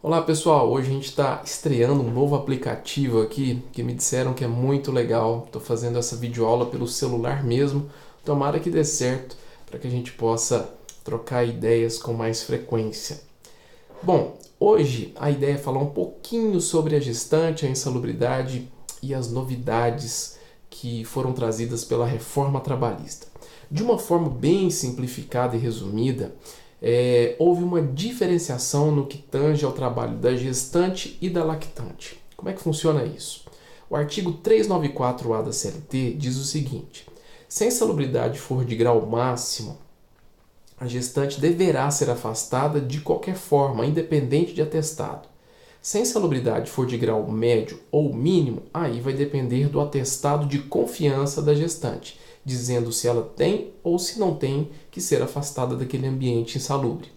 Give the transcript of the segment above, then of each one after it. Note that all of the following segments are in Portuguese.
Olá pessoal, hoje a gente está estreando um novo aplicativo aqui que me disseram que é muito legal. Estou fazendo essa videoaula pelo celular mesmo. Tomara que dê certo para que a gente possa trocar ideias com mais frequência. Bom, hoje a ideia é falar um pouquinho sobre a gestante, a insalubridade e as novidades que foram trazidas pela reforma trabalhista. De uma forma bem simplificada e resumida, houve uma diferenciação no que tange ao trabalho da gestante e da lactante. Como é que funciona isso? O artigo 394-A da CLT diz o seguinte: se a insalubridade for de grau máximo, a gestante deverá ser afastada de qualquer forma, independente de atestado. Se a insalubridade for de grau médio ou mínimo, aí vai depender do atestado de confiança da gestante, dizendo se ela tem ou se não tem que ser afastada daquele ambiente insalubre.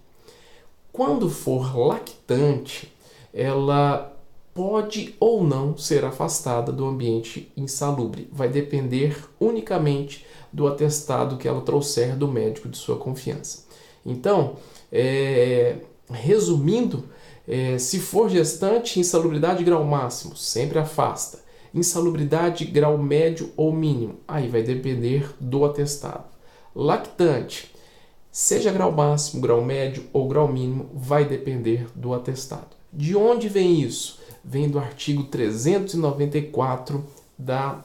Quando for lactante, ela pode ou não ser afastada do ambiente insalubre. Vai depender unicamente do atestado que ela trouxer do médico de sua confiança. Então, resumindo, se for gestante, insalubridade grau máximo, sempre afasta. Insalubridade grau médio ou mínimo, aí vai depender do atestado. Lactante, seja grau máximo, grau médio ou grau mínimo, vai depender do atestado. De onde vem isso? Vem do artigo 394A da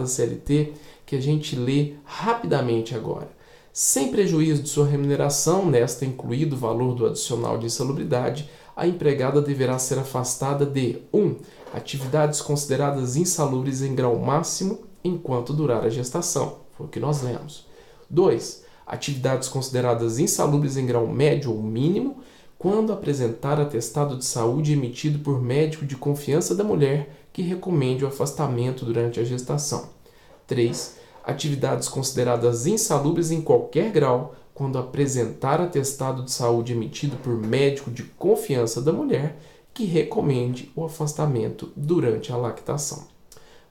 CLT, que a gente lê rapidamente agora. Sem prejuízo de sua remuneração, nesta incluído o valor do adicional de insalubridade, a empregada deverá ser afastada de 1. Atividades consideradas insalubres em grau máximo enquanto durar a gestação. Foi o que nós lemos. 2. Atividades consideradas insalubres em grau médio ou mínimo quando apresentar atestado de saúde emitido por médico de confiança da mulher que recomende o afastamento durante a gestação. 3. Atividades consideradas insalubres em qualquer grau quando apresentar atestado de saúde emitido por médico de confiança da mulher que recomende o afastamento durante a lactação.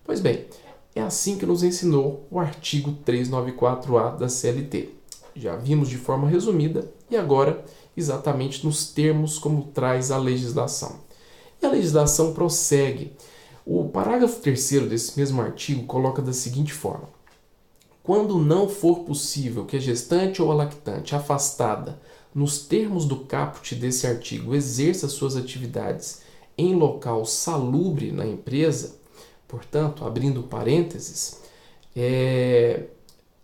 Pois bem, é assim que nos ensinou o artigo 394-A da CLT. Já vimos de forma resumida e agora exatamente nos termos como traz a legislação. E a legislação prossegue. O parágrafo 3º desse mesmo artigo coloca da seguinte forma: quando não for possível que a gestante ou a lactante afastada, nos termos do caput desse artigo, exerça suas atividades em local salubre na empresa, portanto, abrindo parênteses,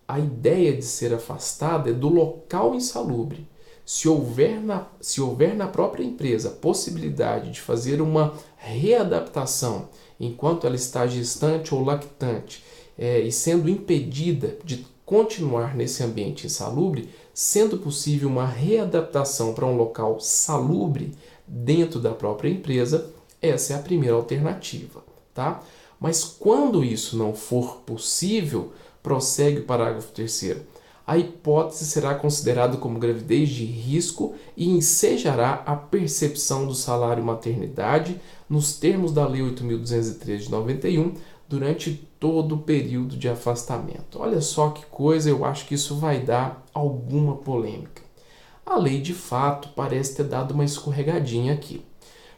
a ideia de ser afastada é do local insalubre. Se houver na própria empresa a possibilidade de fazer uma readaptação enquanto ela está gestante ou lactante, e sendo impedida de continuar nesse ambiente insalubre, sendo possível uma readaptação para um local salubre dentro da própria empresa, essa é a primeira alternativa, tá? Mas quando isso não for possível, prossegue o parágrafo 3º, a hipótese será considerada como gravidez de risco e ensejará a percepção do salário maternidade nos termos da Lei 8.203 de 91 durante todo o período de afastamento. Olha só que coisa, eu acho que isso vai dar alguma polêmica. A lei, de fato, parece ter dado uma escorregadinha aqui.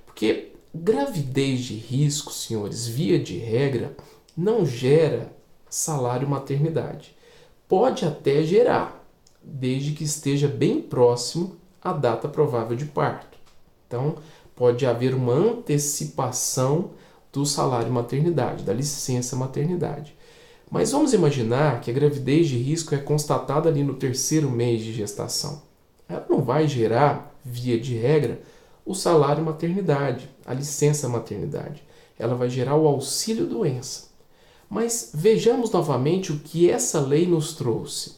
Porque gravidez de risco, senhores, via de regra, não gera salário maternidade. Pode até gerar, desde que esteja bem próximo à data provável de parto. Então, pode haver uma antecipação do salário maternidade, da licença maternidade. Mas vamos imaginar que a gravidez de risco é constatada ali no 3º mês de gestação. Ela não vai gerar, via de regra, o salário maternidade, a licença maternidade. Ela vai gerar o auxílio doença. Mas vejamos novamente o que essa lei nos trouxe.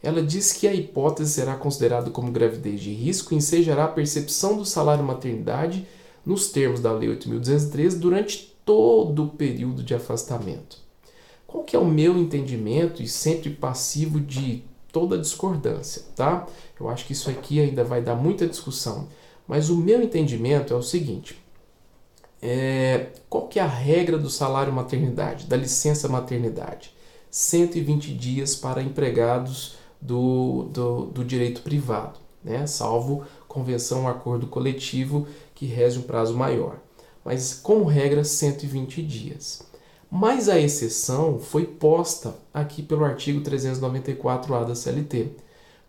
Ela diz que a hipótese será considerada como gravidez de risco e ensejará a percepção do salário maternidade nos termos da Lei 8.213 durante todo o período de afastamento. Qual que é o meu entendimento e sempre passivo de toda discordância, tá? Eu acho que isso aqui ainda vai dar muita discussão, mas o meu entendimento é o seguinte: qual que é a regra do salário maternidade, da licença maternidade? 120 dias para empregados do direito privado, né? Salvo convenção, um acordo coletivo que rege um prazo maior. Mas, como regra, 120 dias. Mas a exceção foi posta aqui pelo artigo 394-A da CLT,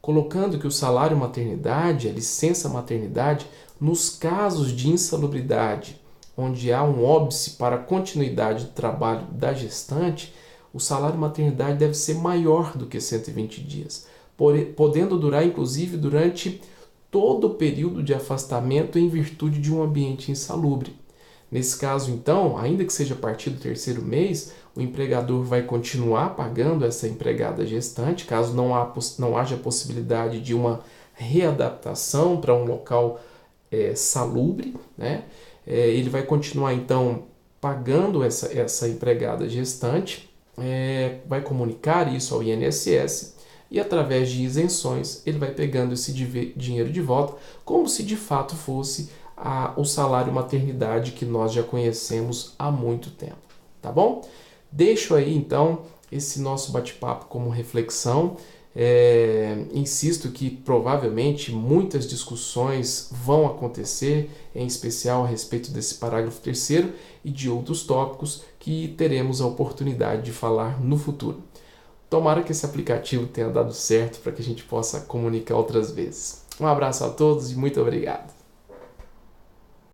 colocando que o salário maternidade, a licença maternidade, nos casos de insalubridade, onde há um óbice para a continuidade do trabalho da gestante, o salário maternidade deve ser maior do que 120 dias, podendo durar inclusive durante todo o período de afastamento em virtude de um ambiente insalubre. Nesse caso, então, ainda que seja a partir do terceiro mês, o empregador vai continuar pagando essa empregada gestante, caso não haja possibilidade de uma readaptação para um local salubre, né? Ele vai continuar, então, pagando essa empregada gestante, vai comunicar isso ao INSS e, através de isenções, ele vai pegando esse dinheiro de volta, como se de fato fosse o salário maternidade que nós já conhecemos há muito tempo, tá bom? Deixo aí, então, esse nosso bate-papo como reflexão. Insisto que provavelmente muitas discussões vão acontecer, em especial a respeito desse parágrafo 3º e de outros tópicos que teremos a oportunidade de falar no futuro. Tomara que esse aplicativo tenha dado certo para que a gente possa comunicar outras vezes. Um abraço a todos e muito obrigado.